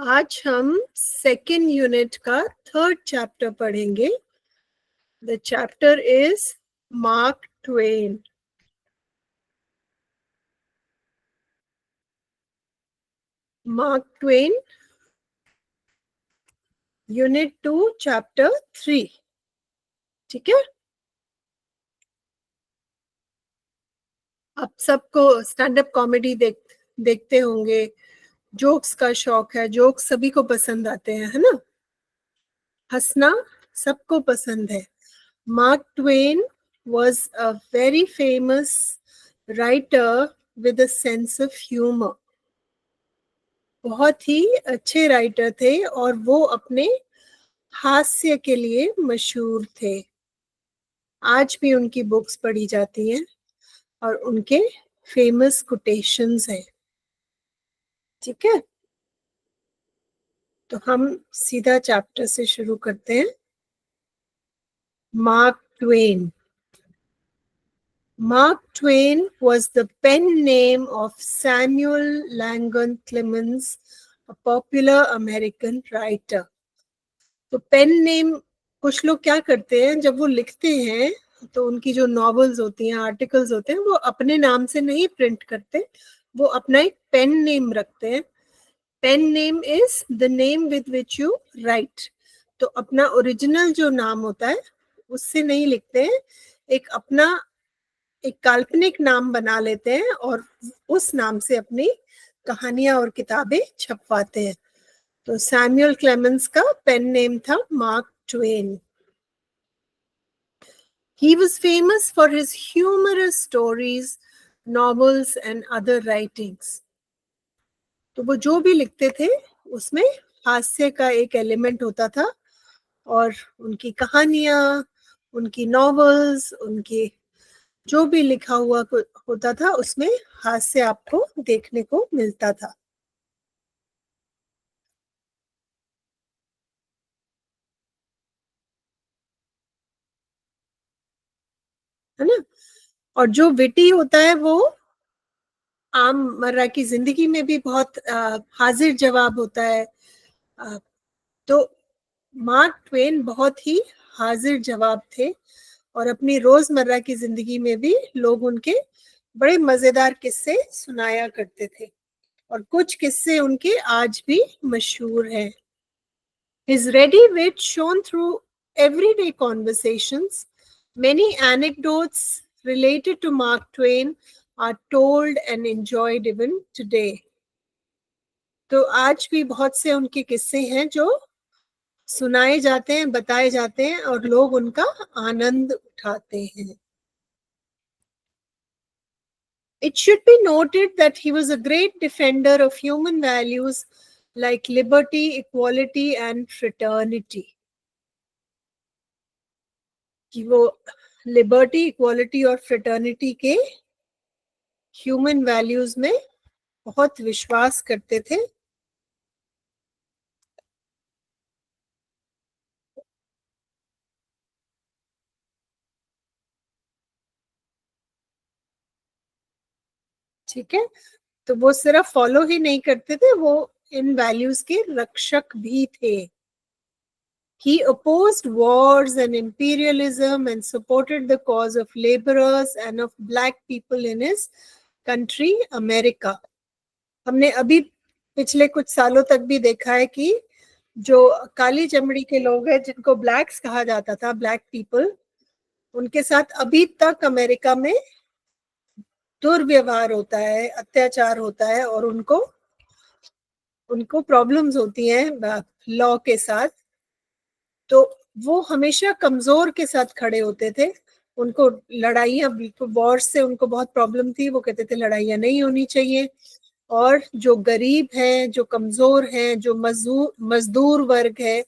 आज हम second unit का थर्ड चैप्टर पढ़ेंगे. The chapter is mark Twain. Mark Twain, unit 2, chapter 3. ठीक है. आप सबको स्टैंड अप कॉमेडी देखते होंगे. जोक्स का शौक है. जोक्स सभी को पसंद आते हैं, है ना. हंसना सबको पसंद है. Mark Twain was a very famous writer with a sense of humor. बहुत ही अच्छे राइटर थे और वो अपने हास्य के लिए मशहूर थे. आज भी उनकी बुक्स पढ़ी जाती हैं और उनके फेमस कोटेशंस हैं. ठीक है, तो हम सीधा चैप्टर से शुरू करते हैं. Mark Twain. Mark Twain was the pen name of Samuel Langhorne Clemens, a popular American writer. तो पेन नेम कुछ लोग क्या करते हैं, जब वो लिखते हैं तो उनकी जो नॉवेल्स होती हैं, आर्टिकल्स होते हैं, वो अपने नाम से नहीं प्रिंट करते, वो अपना एक पेन नेम रखते हैं. Pen name is the name with which you write. तो अपना ओरिजिनल जो नाम होता है उससे नहीं लिखते हैं, एक काल्पनिक नाम बना लेते हैं और उस नाम से अपनी कहानियां और किताबें छपवाते हैं. तो सैमुअल क्लेमेंस का पेन नेम था mark Twain. He was famous for his humorous stories, novels and other writings. तो वो जो भी लिखते थे उसमें हास्य का एक एलिमेंट होता था और उनकी कहानियां, उनकी नॉवेल्स, उनकी जो भी लिखा हुआ होता था उसमें हास्य आपको देखने को मिलता था. है ना. और जो विटी होता है वो आम मर्रा की जिंदगी में भी बहुत हाजिर जवाब होता है. तो मार्क ट्वेन बहुत ही हाजिर जवाब थे और अपनी रोजमर्रा की जिंदगी में भी लोग उनके बड़े मजेदार किस्से सुनाया करते थे और कुछ किस्से उनके आज भी मशहूर हैं. His ready wit shone through everyday conversations. Many anecdotes related to Mark Twain are told and enjoyed even today. तो आज भी बहुत से उनके किस्से हैं जो सुनाए जाते हैं, बताए जाते हैं और लोग उनका आनंद उठाते हैं. It should be noted that he was a great defender of human values like liberty, equality and fraternity. कि वो लिबर्टी, इक्वालिटी और फ्रेटर्निटी के ह्यूमन वैल्यूज में बहुत विश्वास करते थे. ठीक है, तो वो सिर्फ फॉलो ही नहीं करते थे, वो इन वैल्यूज के रक्षक भी थे. He opposed wars and imperialism and supported the cause of laborers and of black people in his country, America. हमने अभी पिछले कुछ सालों तक भी देखा है कि जो काली चमड़ी के लोग हैं जिनको ब्लैक्स कहा जाता था, ब्लैक पीपल, उनके साथ अभी तक अमेरिका में दुर्व्यवहार होता है, अत्याचार होता है और उनको प्रॉब्लम्स होती हैं लॉ के साथ. तो वो हमेशा कमजोर के साथ खड़े होते थे. उनको लड़ाइयाँ, वॉर से उनको बहुत प्रॉब्लम थी. वो कहते थे लड़ाइयाँ नहीं होनी चाहिए और जो गरीब हैं, जो कमजोर हैं, जो मजदूर वर्ग है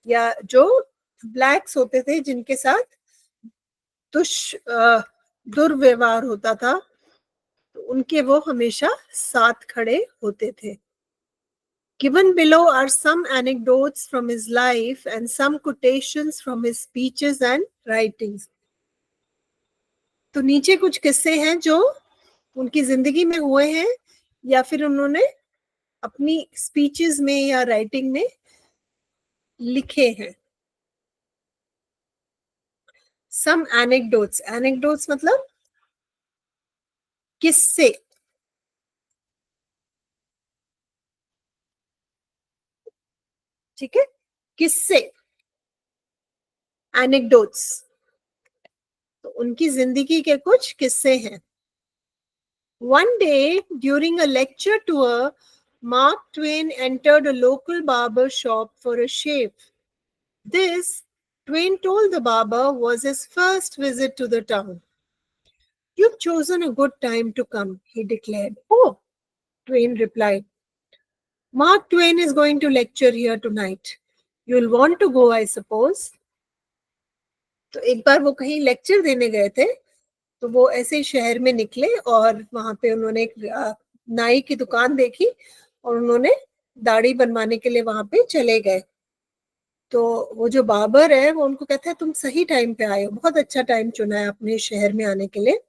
या जो ब्लैक्स होते थे जिनके साथ दुर्व्यवहार होता था, तो उनके वो हमेशा साथ खड़े होते थे. Given below are some anecdotes from his life and some quotations from his speeches and writings. तो नीचे कुछ किस्से हैं जो उनकी जिंदगी में हुए हैं या फिर उन्होंने अपनी स्पीचेस में या राइटिंग में लिखे हैं। सम एनेक्डोट्स, एनेक्डोट्स मतलब किस्से, ठीक है, किस्से, एनेक्डोट्स, तो उनकी जिंदगी के कुछ किस्से हैं। One day during a lecture tour, Mark Twain entered a local barber shop for a shave. This, Twain told the barber, was his first visit to the town. You've chosen a good time to come, he declared. Oh, Twain replied. Mark Twain is going to lecture here tonight. You'll want to go, I suppose. तो एक बार वो कहीं lecture देने गए थे, तो वो ऐसे ही शहर में निकले और वहां पे उन्होंने एक नाई की दुकान देखी और उन्होंने दाढ़ी बनवाने के लिए वहां पे चले गए। तो वो जो बार्बर है वो उनको कहता है तुम सही टाइम पे आए हो, बहुत अच्छा टाइम चुना है अपने शहर में आने के लिए।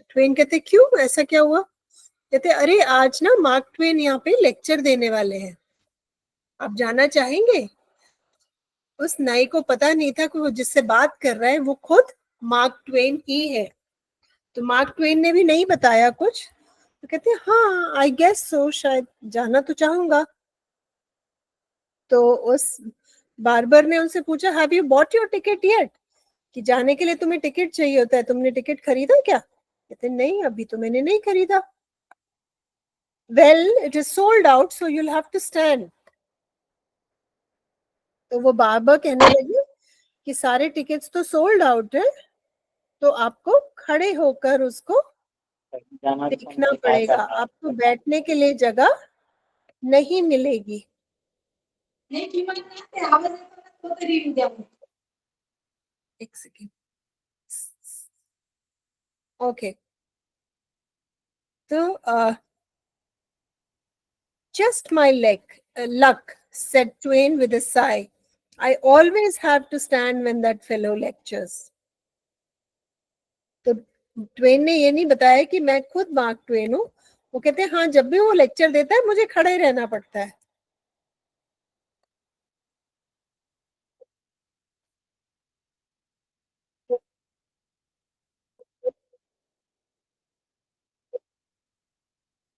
ट्वेन कहते क्यों, ऐसा क्या हुआ? कहते अरे आज ना मार्क ट्वेन यहाँ पे लेक्चर देने वाले हैं, आप जाना चाहेंगे? उस नाई को पता नहीं था कि वो जिससे बात कर रहा है वो खुद मार्क ट्वेन ही है। तो मार्क ट्वेन ने भी नहीं बताया कुछ, तो कहते हैं हाँ आई गेस सो, शायद जाना तो चाहूंगा। तो उस बार्बर ने उनसे पूछा have you bought your ticket yet, कि जाने के लिए तुम्हें टिकट चाहिए होता है, तुमने टिकट खरीदा क्या? कहते नहीं अभी तो मैंने नहीं खरीदा। Well it is sold out so you'll have to stand. तो वो बार्बर कहने लगे कि सारे टिकट्स तो सोल्ड आउट है, तो आपको खड़े होकर उसको देखना पड़ेगा, आपको बैठने के लिए जगह नहीं मिलेगी। एक सेकेंड, ओके। तो just my luck, said Twain with a sigh. I always have to stand when that fellow lectures. तो ट्वेन ने ये नहीं बताया कि मैं खुद मार्क ट्वेन हूँ, वो कहते हैं हाँ जब भी वो लेक्चर देता है मुझे खड़े रहना पड़ता है।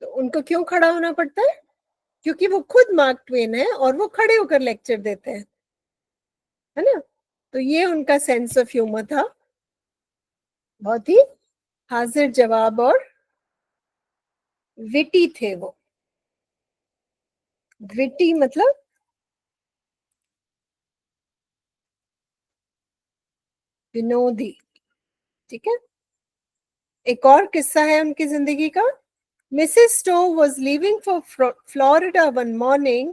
तो उनको क्यों खड़ा होना पड़ता है? क्योंकि वो खुद मार्क ट्वेन है और वो खड़े होकर लेक्चर देते हैं, है ना। तो ये उनका सेंस ऑफ ह्यूमर था, बहुत ही हाजिर जवाब और विटी थे वो। विटी मतलब विनोदी, ठीक है। एक और किस्सा है उनकी जिंदगी का। Mrs. Stowe was leaving for Florida one morning,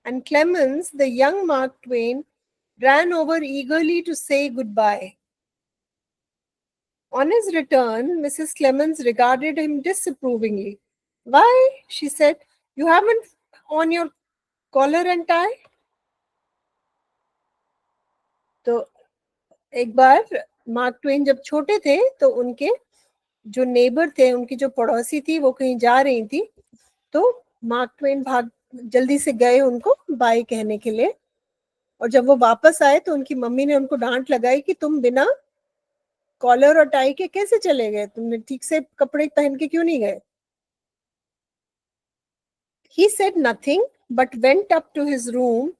and Clemens, the young Mark Twain, ran over eagerly to say goodbye. On his return, Mrs. Clemens regarded him disapprovingly. Why, she said, you haven't on your collar and tie? तो एक बार mark Twain जब छोटे थे तो उनके जो neighbour थे, उनकी जो पड़ोसी थी, वो कहीं जा रही थी, तो मार्क ट्वेन भाग जल्दी से गए उनको बाय कहने के लिए। और जब वो वापस आए तो उनकी मम्मी ने उनको डांट लगाई कि तुम बिना कॉलर और टाई के कैसे चले गए, तुमने ठीक से कपड़े पहन के क्यों नहीं गए? He said nothing but went up to his room,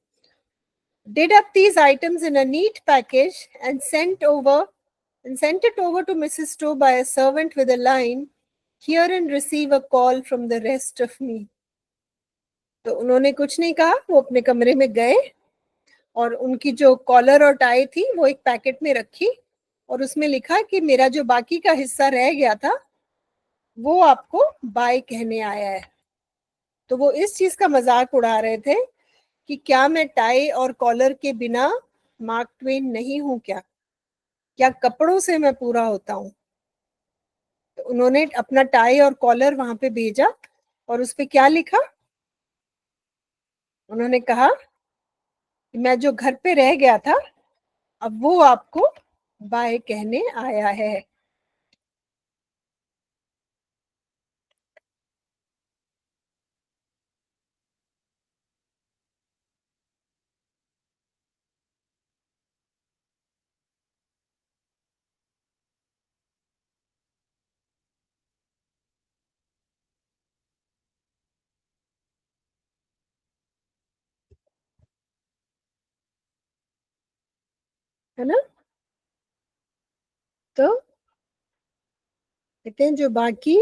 did up these items in a neat package and sent it over to Mrs. Stowe by a servant with a line, hear and receive a call from the rest of me. तो उन्होंने कुछ नहीं कहा, वो अपने कमरे में गए और उनकी जो कॉलर और टाई थी वो एक पैकेट में रखी और उसमें लिखा कि मेरा जो बाकी का हिस्सा रह गया था वो आपको बाय कहने आया है। तो वो इस चीज का मजाक उड़ा रहे थे कि क्या मैं टाई और कॉलर के बिना मार्क ट्वेन नहीं हूं क्या, क्या कपड़ों से मैं पूरा होता हूं? तो उन्होंने अपना टाई और कॉलर वहां पे भेजा और उस पे क्या लिखा, उन्होंने कहा कि मैं जो घर पे रह गया था अब वो आपको बाय कहने आया है। है ना? तो कहते हैं जो बाकी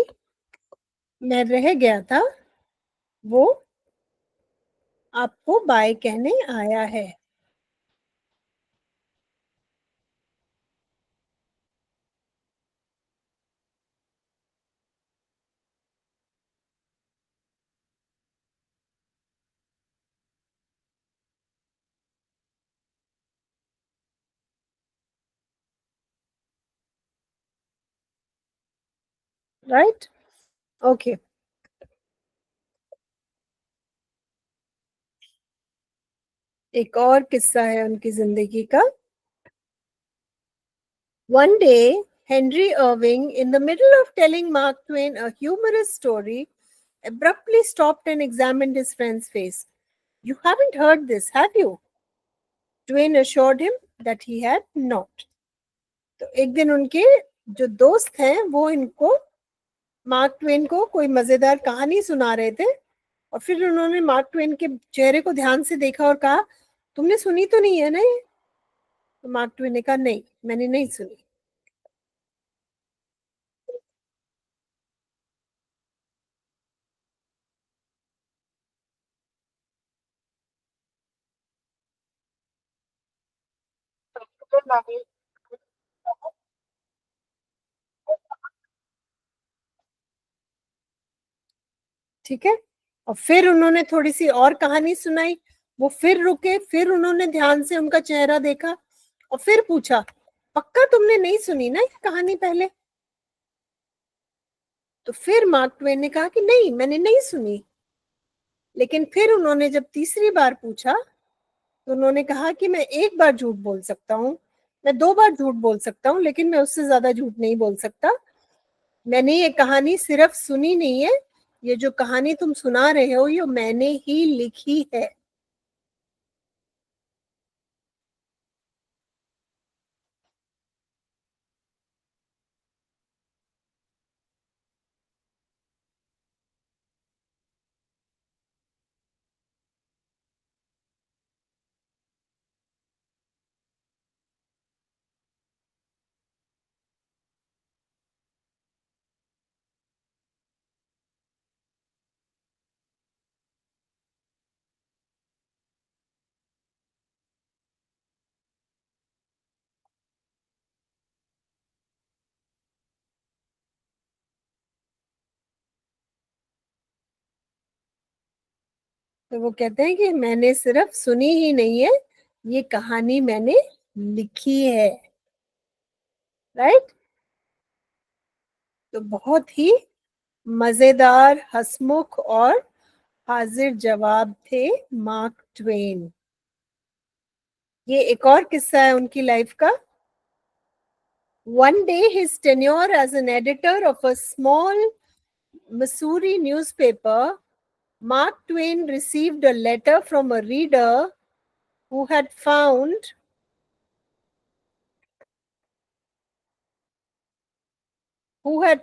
मैं रह गया था, वो आपको बाय कहने आया है। राइट? ओके। एक और किस्सा है उनकी जिंदगी का। One day, Henry Irving, in the middle of telling Mark Twain a humorous story, abruptly stopped and examined his friend's face. You haven't heard this, have you? Twain assured him that he had not. तो एक दिन उनके जो दोस्त हैं वो इनको mark Twain को कोई मजेदार कहानी सुना रहे थे, और फिर उन्होंने मार्क ट्वेन के चेहरे को ध्यान से देखा और कहा, तुमने सुनी तो नहीं है ना ये? तो मार्क ट्वेन ने कहा, नहीं, मैंने नहीं सुनी। ठीक है। और फिर उन्होंने थोड़ी सी और कहानी सुनाई, वो फिर रुके, फिर उन्होंने ध्यान से उनका चेहरा देखा और फिर पूछा, पक्का तुमने नहीं सुनी ना ये कहानी पहले? तो फिर मार्क ट्वेन ने कहा कि नहीं, मैंने नहीं सुनी। लेकिन फिर उन्होंने जब तीसरी बार पूछा तो उन्होंने कहा कि मैं एक बार झूठ बोल सकता हूँ, मैं दो बार झूठ बोल सकता हूँ, लेकिन मैं उससे ज्यादा झूठ नहीं बोल सकता। मैंने ये कहानी सिर्फ सुनी नहीं है, ये जो कहानी तुम सुना रहे हो ये मैंने ही लिखी है। तो वो कहते हैं कि मैंने सिर्फ सुनी ही नहीं है, ये कहानी मैंने लिखी है। राइट? तो बहुत ही मजेदार, हंसमुख और हाजिर जवाब थे मार्क ट्वेन। ये एक और किस्सा है उनकी लाइफ का। One day, his tenure as an editor of a small Missouri newspaper, Mark Twain received a letter from a reader who had found who had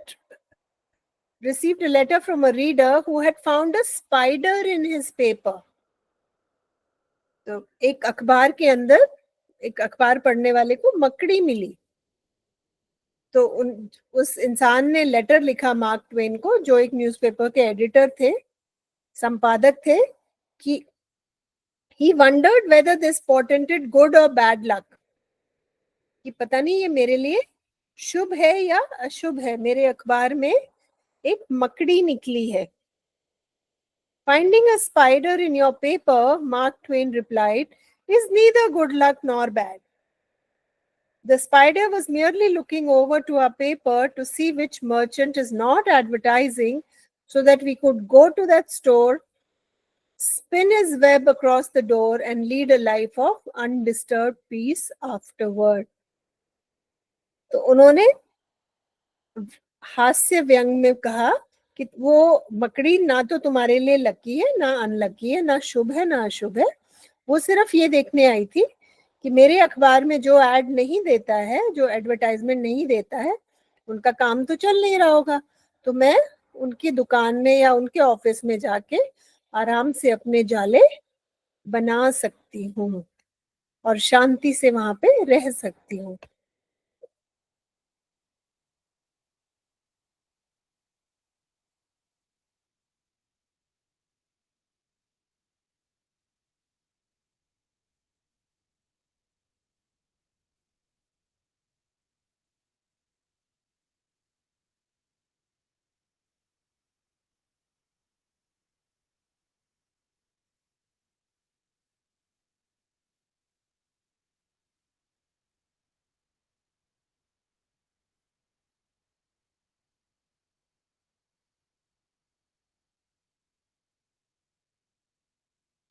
received a letter from a reader who had found a spider in his paper. तो एक अखबार के अंदर एक अखबार पढ़ने वाले को मकड़ी मिली। तो उस इंसान ने लेटर लिखा मार्क ट्वेन को, जो एक न्यूज़पेपर के एडिटर थे, संपादक थे, कि he wondered whether this portended good or bad luck, कि पता नहीं ये मेरे लिए शुभ है या अशुभ है, मेरे अखबार में एक मकड़ी निकली है। Finding a spider in your paper, Mark Twain replied, is neither good luck nor bad. The spider was merely looking over to our paper to see which merchant is not advertising so that we could go to that store, spin his web across the door, and lead a life of undisturbed peace afterward. तो उन्होंने हास्य व्यंग में कहा कि वो मकड़ी ना तो तुम्हारे लिए लकी है, ना अनलकी है, ना शुभ है, ना अशुभ है। वो सिर्फ ये देखने आई थी कि मेरे अखबार में जो एड नहीं देता है, जो एडवर्टाइजमेंट नहीं देता है, उनका काम तो चल नहीं रहा होगा, तो मैं उनकी दुकान में या उनके ऑफिस में जाके आराम से अपने जाले बना सकती हूँ। और शांति से वहां पे रह सकती हूँ।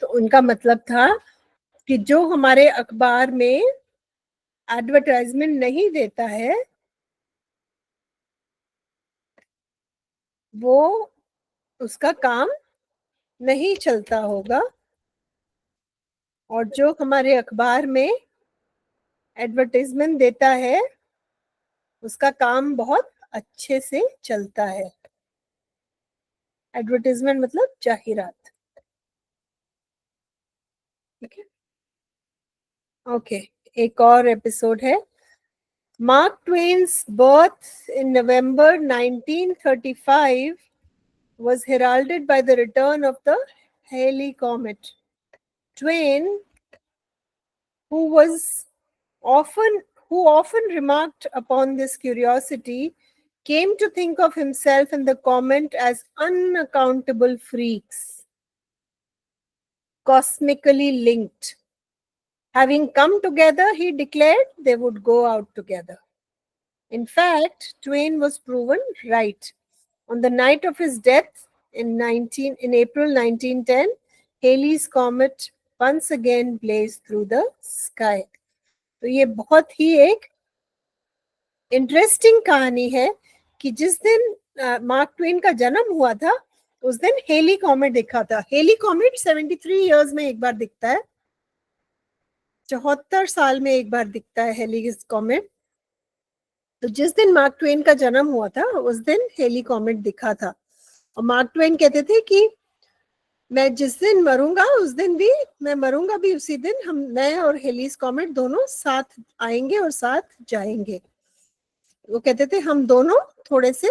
तो उनका मतलब था कि जो हमारे अखबार में एडवर्टाइजमेंट नहीं देता है वो उसका काम नहीं चलता होगा, और जो हमारे अखबार में एडवर्टाइजमेंट देता है उसका काम बहुत अच्छे से चलता है। एडवर्टाइजमेंट मतलब जाहिरात। ठीक है, ओके। एक और एपिसोड है। Mark Twain's birth in November 1935 was heralded by the return of the Halley comet. Twain, who was often who often remarked upon this curiosity, came to think of himself and the comet as unaccountable freaks, cosmically linked. Having come together, he declared they would go out together. In fact, Twain was proven right. On the night of his death in April 1910, Halley's comet once again blazed through the sky. तो ये बहुत ही एक interesting कहानी है कि जिस दिन mark Twain का जन्म हुआ था उस दिन हेली कॉमेट देखा था। हेली कॉमेट 73 इयर्स में एक बार दिखता है, 74 साल में एक बार दिखता है हेली कॉमेट। तो जिस दिन मार्क ट्वेन का जन्म हुआ था उस दिन हेली कॉमेट दिखा था, और मार्क ट्वेन कहते थे कि मैं जिस दिन मरूंगा उस दिन भी, मैं मरूंगा भी उसी दिन, मैं और हेलीस कॉमेट दोनों साथ आएंगे और साथ जाएंगे। वो कहते थे हम दोनों थोड़े से,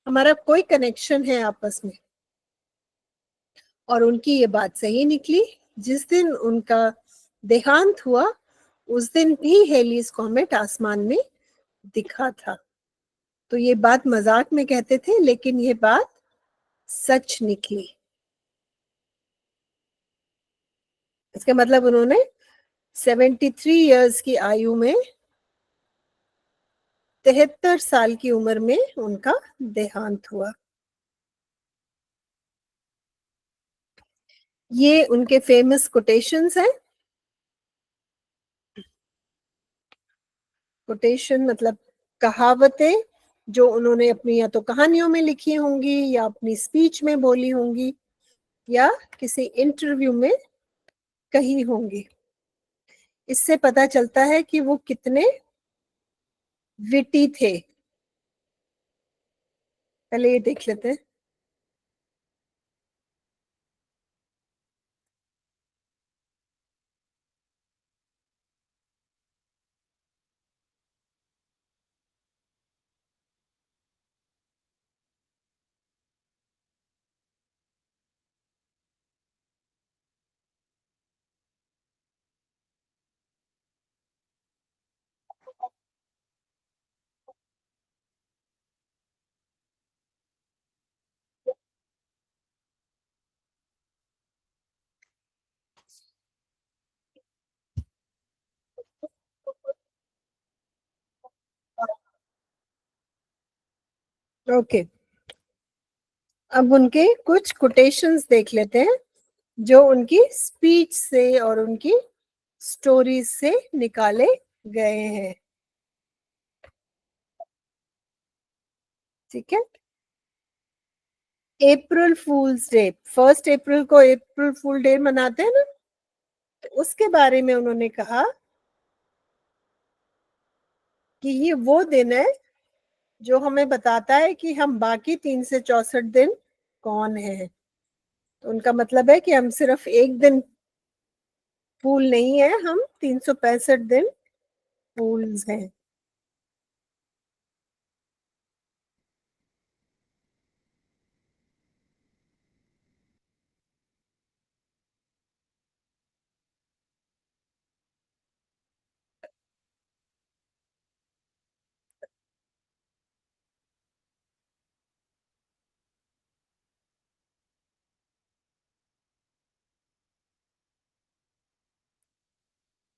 हमारा कोई कनेक्शन है आपस में। और उनकी ये बात सही निकली। जिस दिन उनका देहांत हुआ उस दिन भी हेलीस कॉमेट आसमान में दिखा था। तो ये बात मजाक में कहते थे लेकिन ये बात सच निकली। इसका मतलब उन्होंने 73 इयर्स की आयु में 73 साल की उम्र में उनका देहांत हुआ। ये उनके फेमस कोटेशंस हैं। कोटेशन मतलब कहावतें जो उन्होंने अपनी या तो कहानियों में लिखी होंगी या अपनी स्पीच में बोली होंगी या किसी इंटरव्यू में कही होंगी। इससे पता चलता है कि वो कितने विटी थे। पहले ये देख लेते हैं। ओके, अब उनके कुछ कोटेशंस देख लेते हैं जो उनकी स्पीच से और उनकी स्टोरीज से निकाले गए हैं। ठीक है, अप्रैल फूल्स डे, 1 अप्रैल को अप्रैल फूल डे मनाते हैं ना, तो उसके बारे में उन्होंने कहा कि ये वो दिन है जो हमें बताता है कि हम बाकी 364 दिन कौन है। तो उनका मतलब है कि हम सिर्फ एक दिन फूल नहीं है, हम 365 दिन फूल्स हैं।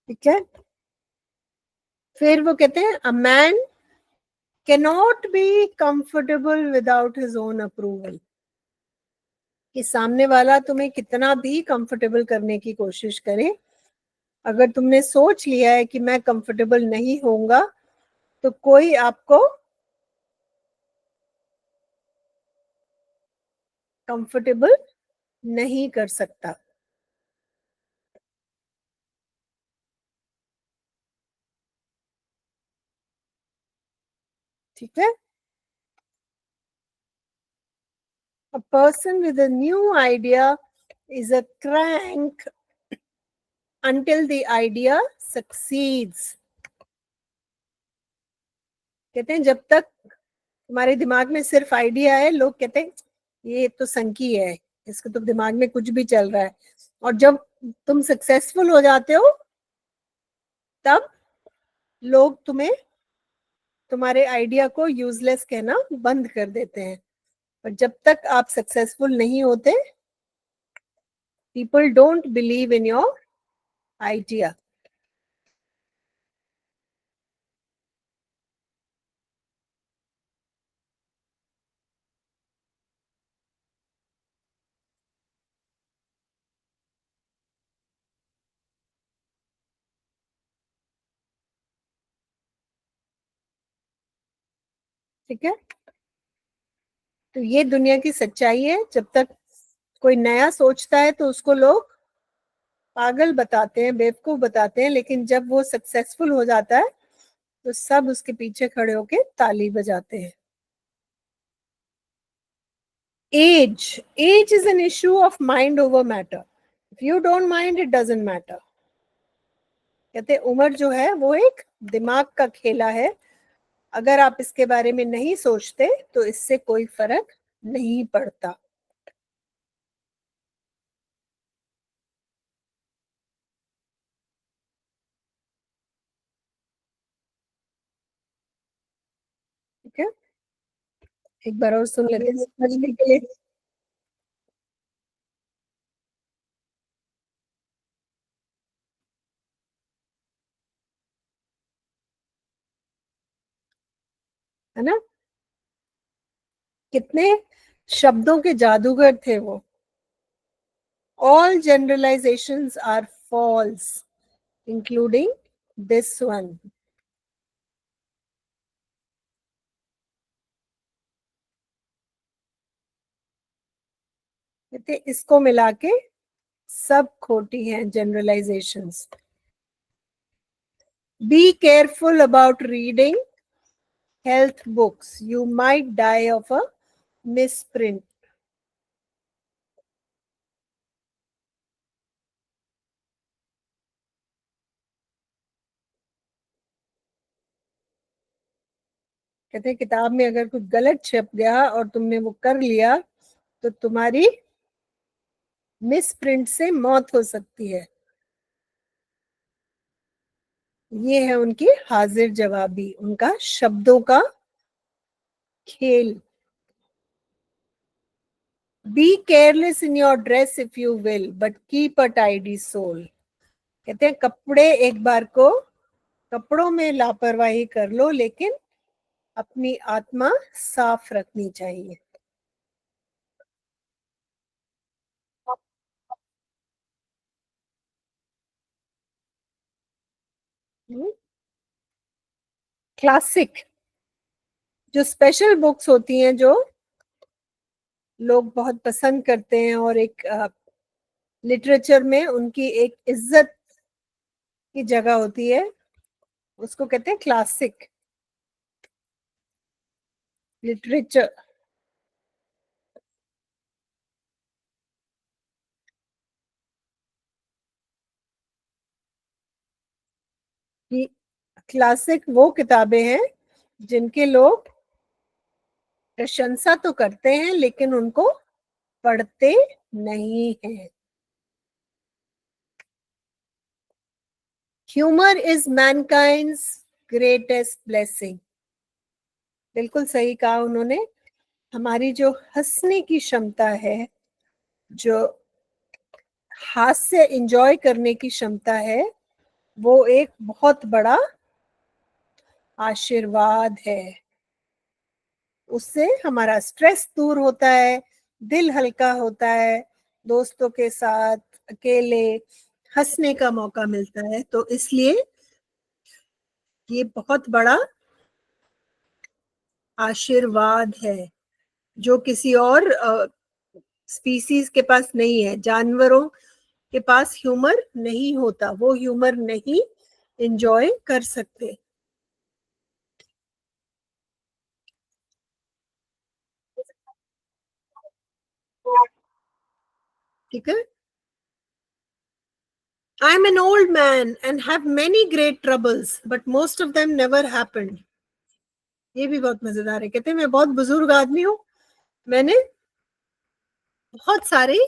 ठीक है, फिर वो कहते हैं a man cannot be comfortable without his own approval. कि सामने वाला तुम्हें कितना भी कंफर्टेबल करने की कोशिश करे, अगर तुमने सोच लिया है कि मैं कंफर्टेबल नहीं होऊंगा, तो कोई आपको कंफर्टेबल नहीं कर सकता। ठीक है, a person with a new idea is a crank until the idea succeeds। कहते हैं जब तक तुम्हारे दिमाग में सिर्फ आइडिया है, लोग कहते हैं ये तो संकी है, इसके तो दिमाग में कुछ भी चल रहा है। और जब तुम सक्सेसफुल हो जाते हो, तब लोग तुम्हें तुम्हारे आइडिया को यूजलेस कहना बंद कर देते हैं। पर जब तक आप सक्सेसफुल नहीं होते, people don't believe in your idea. ठीक है, तो ये दुनिया की सच्चाई है। जब तक कोई नया सोचता है तो उसको लोग पागल बताते हैं, बेवकूफ बताते हैं, लेकिन जब वो सक्सेसफुल हो जाता है तो सब उसके पीछे खड़े होके ताली बजाते हैं। Age is an issue of mind over matter. If you don't mind, it doesn't matter. कहते हैं उम्र जो है वो एक दिमाग का खेला है, अगर आप इसके बारे में नहीं सोचते तो इससे कोई फर्क नहीं पड़ता। ठीक है, एक बार और सुन लेते हैं समझने के लिए। है ना, कितने शब्दों के जादूगर थे वो। All generalisations are false including this one. कहते इसको मिला के सब खोटी हैं generalisations. Be careful about reading health books, you might die of a misprint. कहते हैं किताब में अगर कुछ गलत छप गया और तुमने वो कर लिया, तो तुम्हारी मिस प्रिंट से मौत हो सकती है। ये है उनकी हाजिर जवाबी, उनका शब्दों का खेल। Be careless in your dress if you will but keep a tidy soul. कहते हैं कपड़े एक बार को कपड़ों में लापरवाही कर लो, लेकिन अपनी आत्मा साफ रखनी चाहिए। क्लासिक, जो स्पेशल बुक्स होती हैं, जो लोग बहुत पसंद करते हैं और एक लिटरेचर में उनकी एक इज्जत की जगह होती है, उसको कहते हैं क्लासिक लिटरेचर। कि क्लासिक वो किताबें हैं जिनके लोग प्रशंसा तो करते हैं लेकिन उनको पढ़ते नहीं हैं। Humour is mankind's greatest blessing. बिल्कुल सही कहा उन्होंने। हमारी जो हंसने की क्षमता है, जो हास्य एंजॉय करने की क्षमता है, वो एक बहुत बड़ा आशीर्वाद है। उससे हमारा स्ट्रेस दूर होता है, दिल हल्का होता है, दोस्तों के साथ अकेले हंसने का मौका मिलता है। तो इसलिए ये बहुत बड़ा आशीर्वाद है जो किसी और स्पीसीज के पास नहीं है। जानवरों के पास ह्यूमर नहीं होता, वो ह्यूमर नहीं एंजॉय कर सकते। ठीक है। I am an old man and have many great troubles but most of them never happened. ये भी बहुत मजेदार है। कहते हैं मैं बहुत बुजुर्ग आदमी हूँ, मैंने बहुत सारी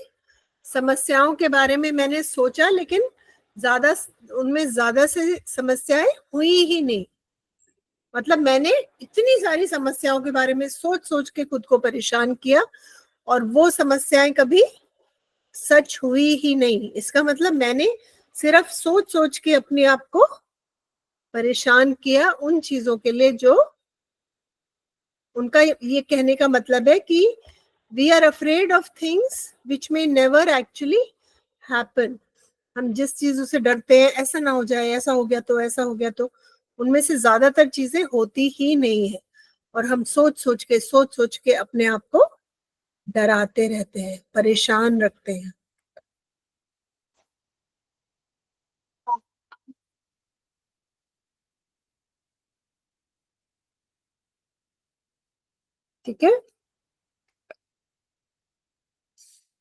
समस्याओं के बारे में मैंने सोचा, लेकिन ज्यादा उनमें ज्यादा से समस्याएं हुई ही नहीं। मतलब मैंने इतनी सारी समस्याओं के बारे में सोच सोच के खुद को परेशान किया और वो समस्याएं कभी सच हुई ही नहीं। इसका मतलब मैंने सिर्फ सोच सोच के अपने आप को परेशान किया उन चीजों के लिए जो उनका ये कहने का मतलब है कि we are afraid of things which may never actually happen. हम जिस चीजों से डरते हैं, ऐसा ना हो जाए, ऐसा हो गया तो, ऐसा हो गया तो, उनमें से ज्यादातर चीजें होती ही नहीं है। और हम सोच सोच के अपने आप को डराते रहते हैं, परेशान रखते हैं। ठीक है।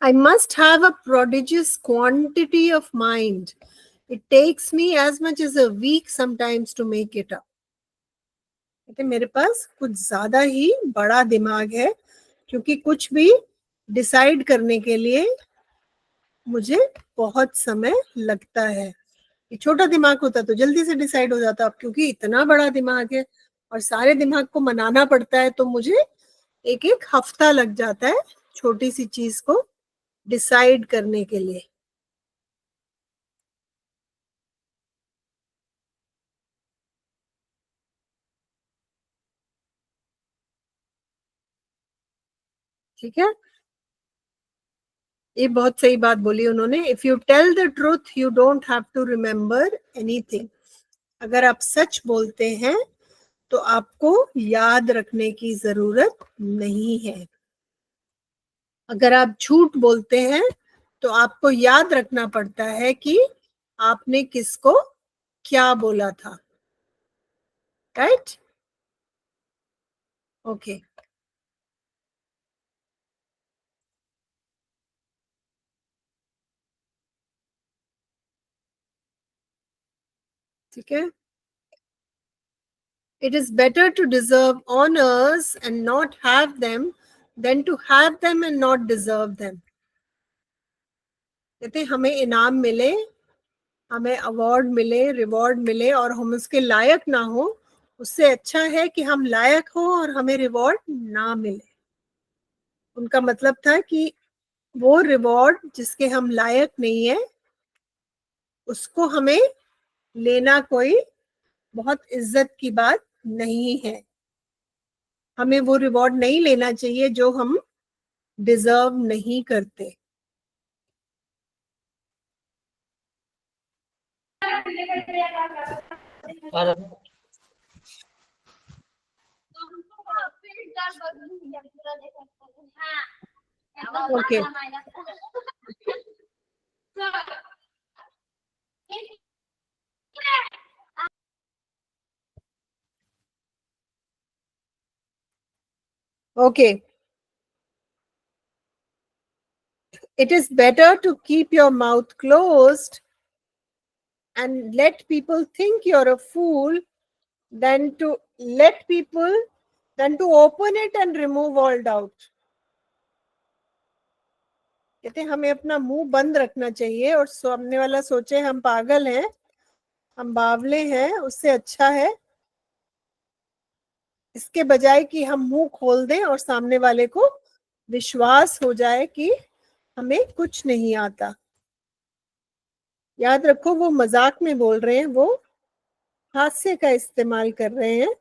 I must have a prodigious quantity of mind. It takes me as much as a week sometimes to make it up. कहते मेरे पास कुछ ज्यादा ही बड़ा दिमाग है, क्योंकि कुछ भी डिसाइड करने के लिए मुझे बहुत समय लगता है। ये छोटा दिमाग होता तो जल्दी से डिसाइड हो जाता, अब क्योंकि इतना बड़ा दिमाग है और सारे दिमाग को मनाना पड़ता है, तो मुझे एक एक हफ्ता लग जाता है छोटी सी चीज को डिसाइड करने के लिए। ठीक है। ये बहुत सही बात बोली उन्होंने। If you tell the truth you don't have to remember anything. अगर आप सच बोलते हैं तो आपको याद रखने की जरूरत नहीं है। अगर आप झूठ बोलते हैं तो आपको याद रखना पड़ता है कि आपने किसको क्या बोला था। राइट। ओके। ठीक है। It is better to deserve honors and not have them than to have them and not deserve them. कहते हमें इनाम मिले, हमें अवार्ड मिले, रिवॉर्ड मिले और हम उसके लायक ना हो, उससे अच्छा है कि हम लायक हो और हमें रिवॉर्ड ना मिले। उनका मतलब था कि वो रिवॉर्ड जिसके हम लायक नहीं है, उसको हमें लेना कोई बहुत इज्जत की बात नहीं है। हमें वो रिवॉर्ड नहीं लेना चाहिए जो हम डिजर्व नहीं करते। Okay. Okay. It is better to keep your mouth closed and let people think you're a fool than to let people than to open it and remove all doubt. कहते हैं हमें अपना मुंह बंद रखना चाहिए और सामने वाला सोचे हम पागल हैं, हम बावले हैं, उससे अच्छा है इसके बजाय कि हम मुंह खोल दें और सामने वाले को विश्वास हो जाए कि हमें कुछ नहीं आता। याद रखो वो मजाक में बोल रहे हैं, वो हास्य का इस्तेमाल कर रहे हैं।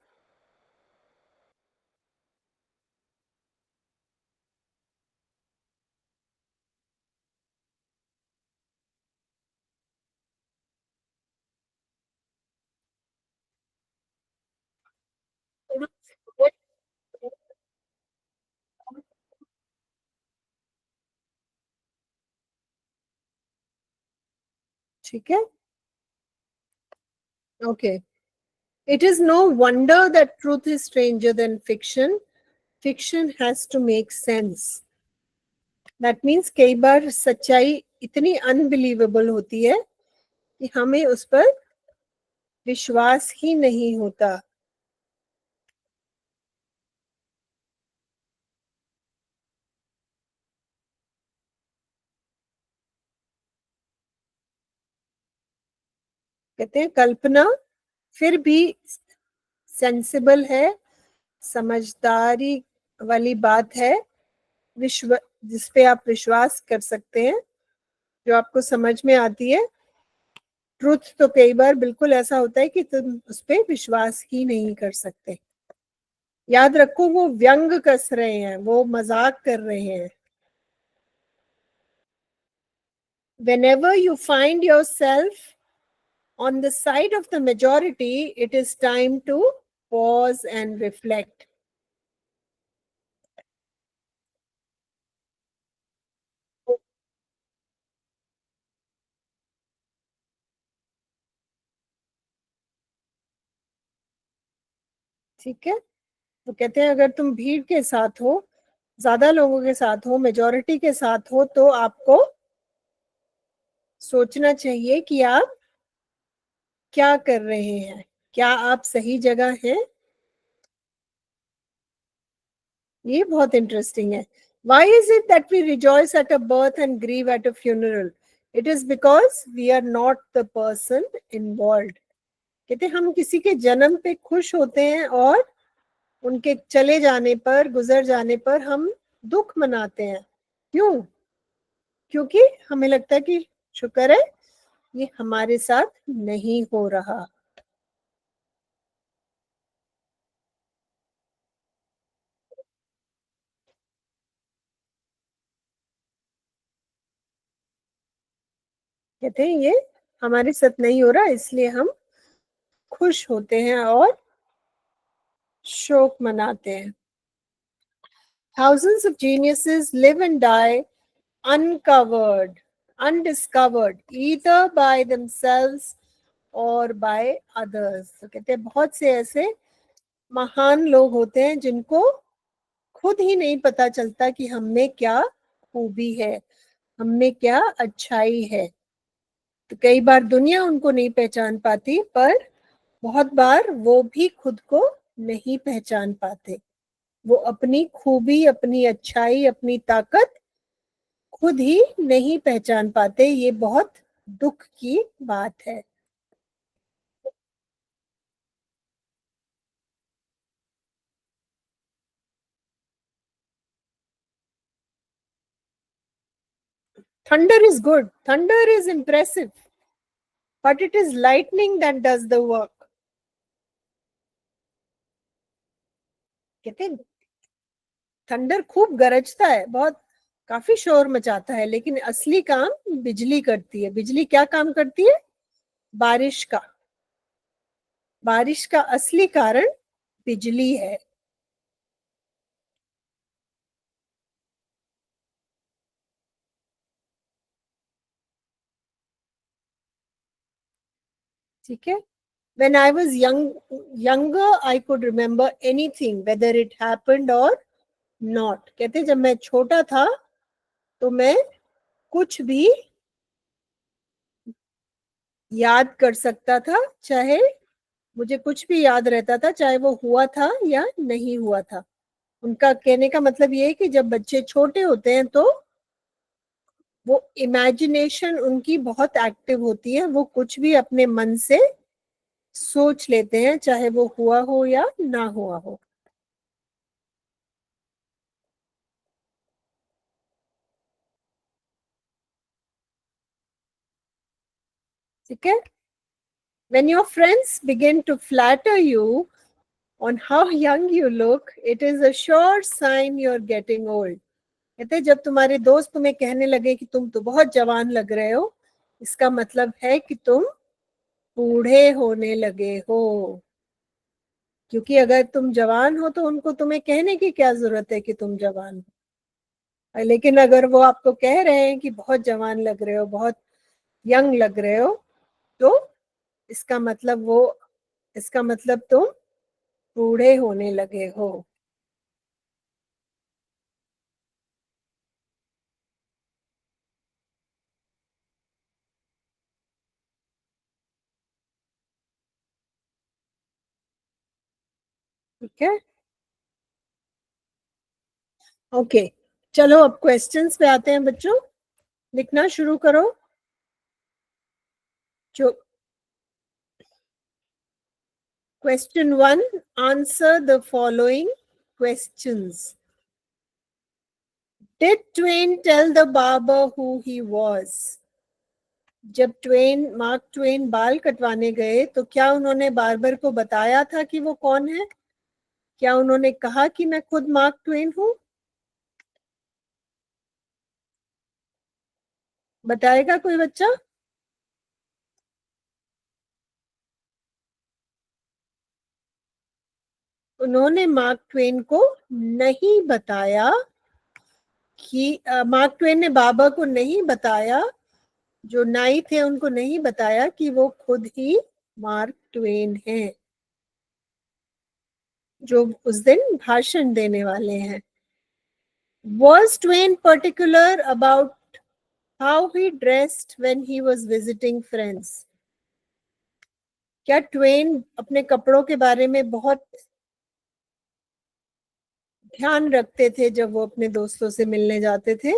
ठीक है, okay. It is no wonder that truth is stranger than fiction, fiction has to make sense. That means कई बार सच्चाई इतनी अनबिलीवेबल होती है कि हमें उस पर विश्वास ही नहीं होता। कहते हैं कल्पना फिर भी सेंसिबल है, समझदारी वाली बात है, विश्व जिसपे आप विश्वास कर सकते हैं, जो आपको समझ में आती है। ट्रुथ तो कई बार बिल्कुल ऐसा होता है कि तुम उस पर विश्वास ही नहीं कर सकते। याद रखो वो व्यंग कस रहे हैं, वो मजाक कर रहे हैं। Whenever you find yourself on the side of the majority, it is time to pause and reflect. ठीक है, तो कहते हैं अगर तुम भीड़ के साथ हो, ज्यादा लोगों के साथ हो, मेजोरिटी के साथ हो, तो आपको सोचना चाहिए कि आप क्या कर रहे हैं, क्या आप सही जगह हैं। ये बहुत इंटरेस्टिंग है। Why is it that we rejoice at a birth and grieve at a funeral? It is because we are not the person involved. कहते हैं हम किसी के जन्म पे खुश होते हैं और उनके चले जाने पर, गुजर जाने पर हम दुख मनाते हैं। क्यों? क्योंकि हमें लगता है कि शुक्र है ये हमारे साथ नहीं हो रहा। कहते हैं ये हमारे साथ नहीं हो रहा, इसलिए हम खुश होते हैं और शोक मनाते हैं। Thousands of geniuses live and die uncovered, undiscovered, either by themselves or by others. तो कहते हैं बहुत से ऐसे महान लोग होते हैं जिनको खुद ही नहीं पता चलता कि हम में क्या खूबी है, हम में क्या अच्छाई है। तो कई बार दुनिया उनको नहीं पहचान पाती, पर बहुत बार वो भी खुद को नहीं पहचान पाते। वो अपनी खूबी, अपनी अच्छाई, अपनी ताकत खुद ही नहीं पहचान पाते। ये बहुत दुख की बात है। Thunder is good, thunder is impressive, but it is lightning that does the work. कहते हैं थंडर खूब गरजता है, बहुत काफी शोर मचाता है, लेकिन असली काम बिजली करती है। बिजली क्या काम करती है? बारिश का। बारिश का असली कारण बिजली है। ठीक है। When I was younger, I could remember anything, whether it happened or not. कहते जब मैं छोटा था तो मैं कुछ भी याद कर सकता था, चाहे मुझे कुछ भी याद रहता था, चाहे वो हुआ था या नहीं हुआ था। उनका कहने का मतलब ये है कि जब बच्चे छोटे होते हैं तो वो इमेजिनेशन उनकी बहुत एक्टिव होती है, वो कुछ भी अपने मन से सोच लेते हैं, चाहे वो हुआ हो या ना हुआ हो। ठीक है। When your friends begin to flatter you on how young you look, it is a sure sign you're getting old. कहते जब तुम्हारे दोस्त तुम्हें कहने लगे कि तुम तो बहुत जवान लग रहे हो, इसका मतलब है कि तुम बूढ़े होने लगे हो। क्योंकि अगर तुम जवान हो तो उनको तुम्हें कहने की क्या जरूरत है कि तुम जवान हो। लेकिन अगर वो आपको कह रहे हैं कि बहुत जवान लग रहे हो, बहुत यंग लग रहे हो, तो इसका मतलब वो इसका मतलब तुम बूढ़े होने लगे हो। ठीक है। ओके, चलो अब क्वेश्चंस पे आते हैं बच्चों। लिखना शुरू करो। जो question one, answer the following questions. Did Twain tell the barber who he was? जब मार्क ट्वेन बाल कटवाने गए तो क्या उन्होंने बार्बर को बताया था कि वो कौन है? क्या उन्होंने कहा कि मैं खुद मार्क ट्वेन हूं? बताएगा कोई बच्चा? उन्होंने मार्क ट्वेन को नहीं बताया कि मार्क ट्वेन ने बाबा को नहीं बताया, जो नाई थे उनको नहीं बताया कि वो खुद ही मार्क ट्वेन हैं, जो उस दिन भाषण देने वाले हैं। Was Twain particular about how he dressed when he was visiting friends? क्या ट्वेन अपने कपड़ों के बारे में बहुत ध्यान रखते थे जब वो अपने दोस्तों से मिलने जाते थे?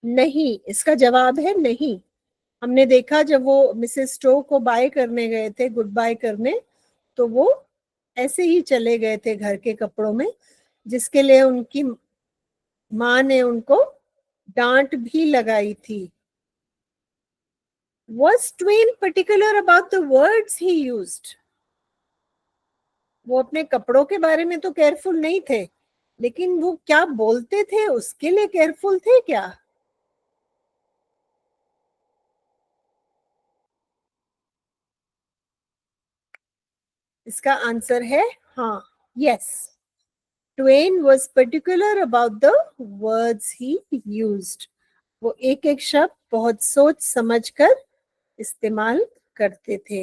नहीं, इसका जवाब है नहीं। हमने देखा जब वो मिसेस स्टो को बाय करने गए थे, गुड बाय करने, तो वो ऐसे ही चले गए थे घर के कपड़ों में, जिसके लिए उनकी माँ ने उनको डांट भी लगाई थी। Was Twain particular about the words he used? वो अपने कपड़ों के बारे में तो केयरफुल नहीं थे, लेकिन वो क्या बोलते थे उसके लिए केयरफुल थे क्या? इसका आंसर है हाँ, yes. Twain was particular about the words he used. वो एक एक शब्द बहुत सोच समझ कर इस्तेमाल करते थे।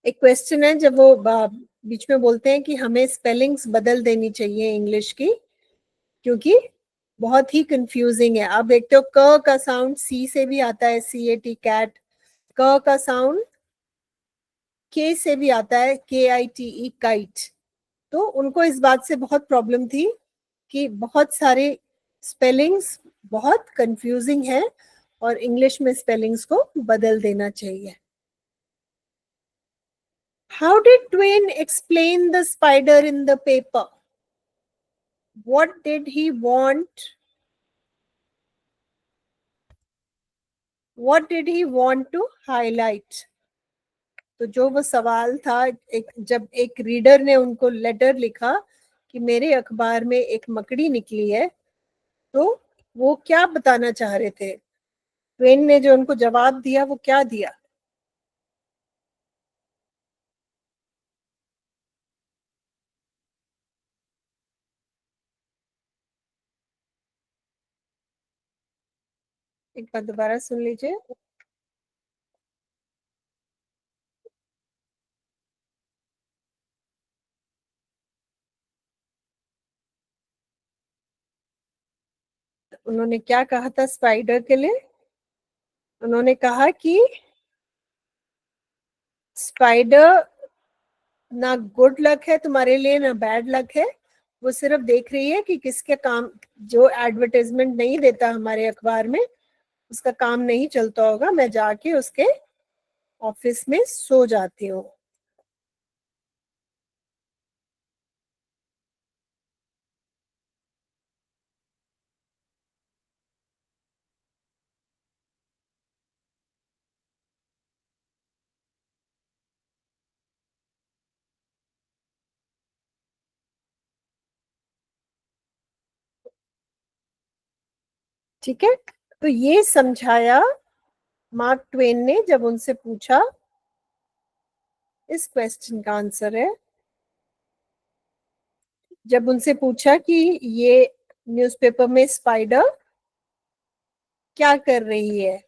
एक क्वेश्चन है, जब वो बीच में बोलते हैं कि हमें स्पेलिंग्स बदल देनी चाहिए इंग्लिश की, क्योंकि बहुत ही कंफ्यूजिंग है। आप देखते हो क का साउंड सी से भी आता है, CAT कैट। क का साउंड के से भी आता है, KITE काइट। तो उनको इस बात से बहुत प्रॉब्लम थी कि बहुत सारे स्पेलिंग्स बहुत कंफ्यूजिंग है और इंग्लिश में स्पेलिंग्स को बदल देना चाहिए। How did Twain explain the spider in the paper? What did he want? What did he want to highlight? तो जो वो सवाल था, जब एक रीडर ने उनको लेटर लिखा कि मेरे अखबार में एक मकड़ी निकली है, तो वो क्या बताना चाह रहे थे? ट्वेन ने जो उनको जवाब दिया वो क्या दिया? एक बार दोबारा सुन लीजिए। उन्होंने क्या कहा था स्पाइडर के लिए? उन्होंने कहा कि स्पाइडर ना गुड लक है तुम्हारे लिए ना बैड लक है, वो सिर्फ देख रही है कि किसके काम, जो एडवर्टाइजमेंट नहीं देता हमारे अखबार में उसका काम नहीं चलता होगा, मैं जाके उसके ऑफिस में सो जाती हूँ। ठीक है, तो ये समझाया मार्क ट्वेन ने जब उनसे पूछा, इस क्वेश्चन का आंसर है, जब उनसे पूछा कि ये न्यूज़पेपर में स्पाइडर क्या कर रही है,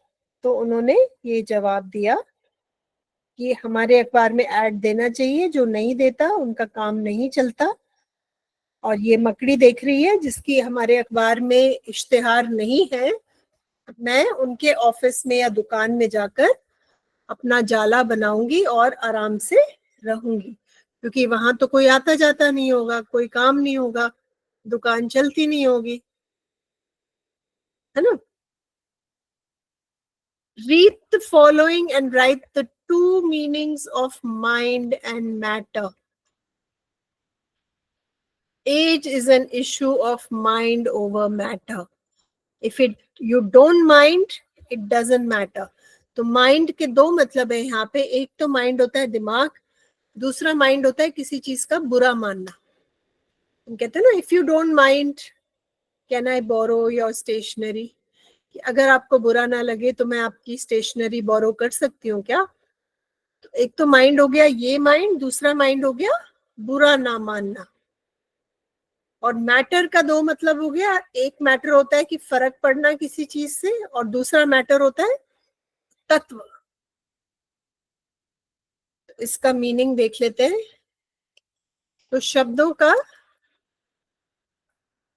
तो उन्होंने ये जवाब दिया कि हमारे अखबार में ऐड देना चाहिए, जो नहीं देता उनका काम नहीं चलता। और ये मकड़ी देख रही है जिसकी हमारे अखबार में इश्तेहार नहीं है, मैं उनके ऑफिस में या दुकान में जाकर अपना जाला बनाऊंगी और आराम से रहूंगी, क्योंकि वहां तो कोई आता जाता नहीं होगा, कोई काम नहीं होगा, दुकान चलती नहीं होगी, है ना? Read the following and write the two meanings of mind and matter. Age is an issue of mind over matter. If you don't mind, it doesn't matter. तो माइंड के दो मतलब है यहाँ पे, एक तो माइंड होता है दिमाग, दूसरा माइंड होता है किसी चीज का बुरा मानना। हम कहते हैं ना, if you don't mind can I borrow your stationery, अगर आपको बुरा ना लगे तो मैं आपकी स्टेशनरी बोरो कर सकती हूँ क्या? तो एक तो माइंड हो गया ये माइंड, दूसरा माइंड हो गया बुरा ना मानना। और मैटर का दो मतलब हो गया, एक मैटर होता है कि फर्क पड़ना किसी चीज से, और दूसरा मैटर होता है तत्व। तो इसका मीनिंग देख लेते हैं। तो शब्दों का,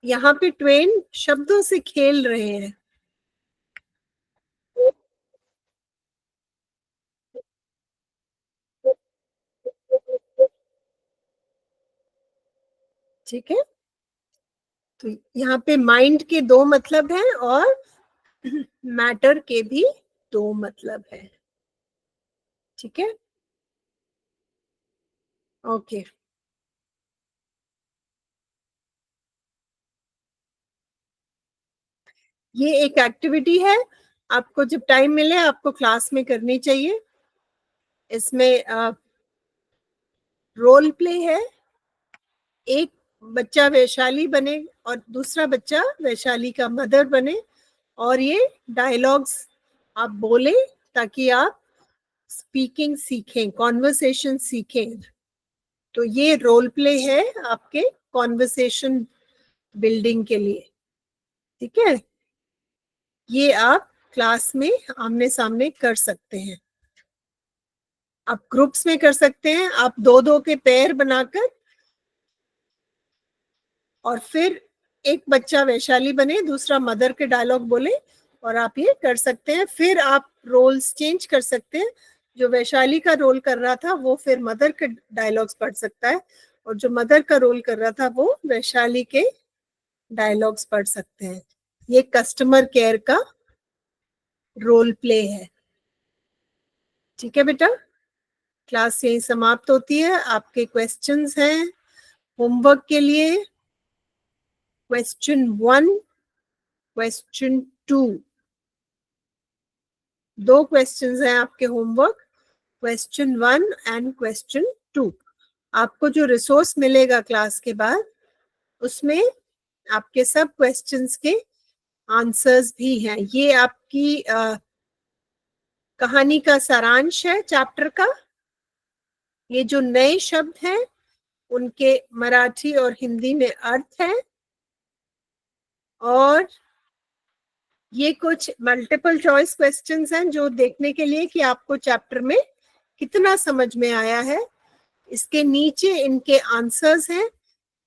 यहाँ पे ट्वेन शब्दों से खेल रहे हैं। ठीक है, तो यहाँ पे माइंड के दो मतलब हैं और मैटर के भी दो मतलब है। ठीक है, ओके। ये एक एक्टिविटी है, आपको जब टाइम मिले आपको क्लास में करनी चाहिए। इसमें रोल प्ले है, एक बच्चा वैशाली बने और दूसरा बच्चा वैशाली का मदर बने, और ये डायलॉग्स आप बोले ताकि आप स्पीकिंग सीखें, कॉन्वर्सेशन सीखें। तो ये रोल प्ले है आपके कॉन्वर्सेशन बिल्डिंग के लिए। ठीक है, ये आप क्लास में आमने सामने कर सकते हैं, आप ग्रुप्स में कर सकते हैं, आप दो दो के पेयर बनाकर, और फिर एक बच्चा वैशाली बने, दूसरा मदर के डायलॉग बोले, और आप ये कर सकते हैं। फिर आप रोल्स चेंज कर सकते हैं, जो वैशाली का रोल कर रहा था वो फिर मदर के डायलॉग्स पढ़ सकता है, और जो मदर का रोल कर रहा था वो वैशाली के डायलॉग्स पढ़ सकते हैं। ये कस्टमर केयर का रोल प्ले है। ठीक है बेटा, क्लास यही समाप्त होती है। आपके क्वेश्चंस हैं होमवर्क के लिए, क्वेश्चन 1, क्वेश्चन 2, दो क्वेश्चंस हैं आपके होमवर्क, क्वेश्चन 1 एंड क्वेश्चन 2। आपको जो रिसोर्स मिलेगा क्लास के बाद, उसमें आपके सब क्वेश्चंस के आंसर्स भी हैं। ये आपकी कहानी का सारांश है चैप्टर का। ये जो नए शब्द हैं उनके मराठी और हिंदी में अर्थ है, और ये कुछ मल्टीपल चॉइस क्वेश्चंस हैं जो देखने के लिए कि आपको चैप्टर में कितना समझ में आया है। इसके नीचे इनके आंसर्स हैं,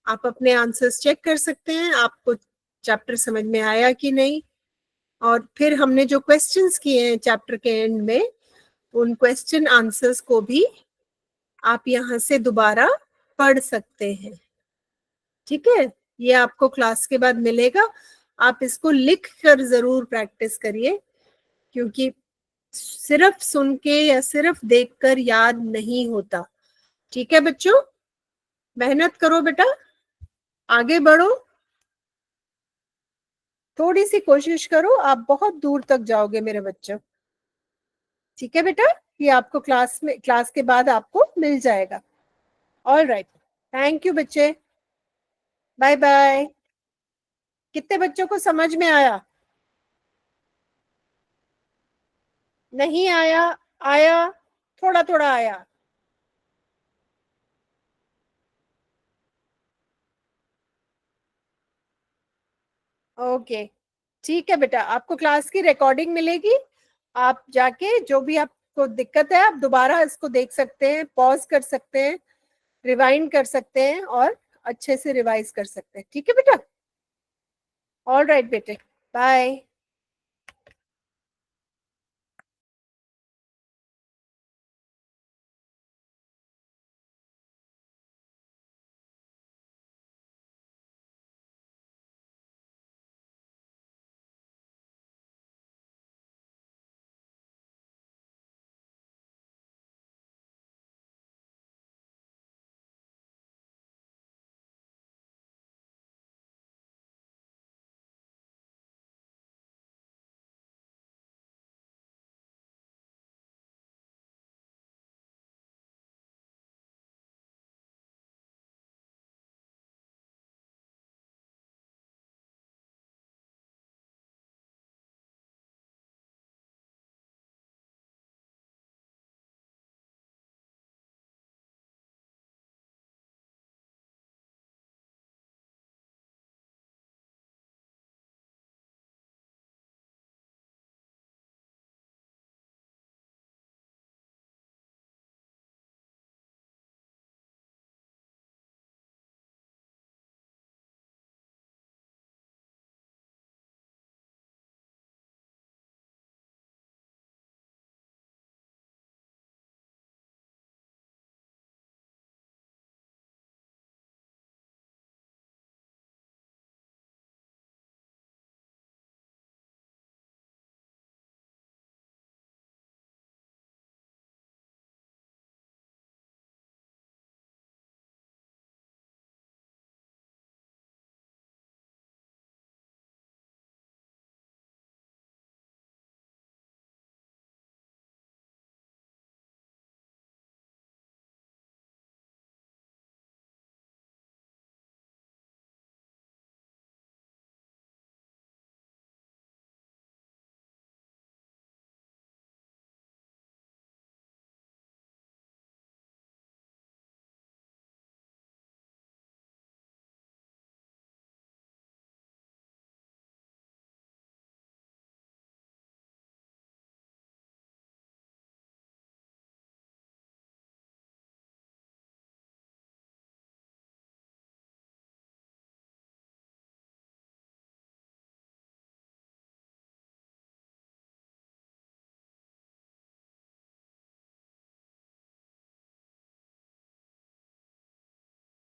आप अपने आंसर्स चेक कर सकते हैं। आपको चैप्टर समझ में आया कि नहीं। और फिर हमने जो क्वेश्चंस किए हैं चैप्टर के एंड में, उन क्वेश्चन आंसर्स को भी आप यहाँ से दोबारा पढ़ सकते हैं। ठीक है, ये आपको क्लास के बाद मिलेगा। आप इसको लिख कर जरूर प्रैक्टिस करिए, क्योंकि सिर्फ सुन के या सिर्फ देखकर याद नहीं होता। ठीक है बच्चों, मेहनत करो बेटा, आगे बढ़ो, थोड़ी सी कोशिश करो, आप बहुत दूर तक जाओगे मेरे बच्चों। ठीक है बेटा, ये आपको क्लास के बाद आपको मिल जाएगा। ऑल राइट, थैंक यू बच्चे, बाय बाय। कितने बच्चों को समझ में आया? नहीं आया? आया? थोड़ा थोड़ा आया? ओके, ठीक है बेटा, आपको क्लास की रिकॉर्डिंग मिलेगी। आप जाके जो भी आपको दिक्कत है, आप दोबारा इसको देख सकते हैं, पॉज कर सकते हैं, रिवाइंड कर सकते हैं और अच्छे से रिवाइज कर सकते हैं। ठीक है बेटा, ऑल राइट बेटे, बाय।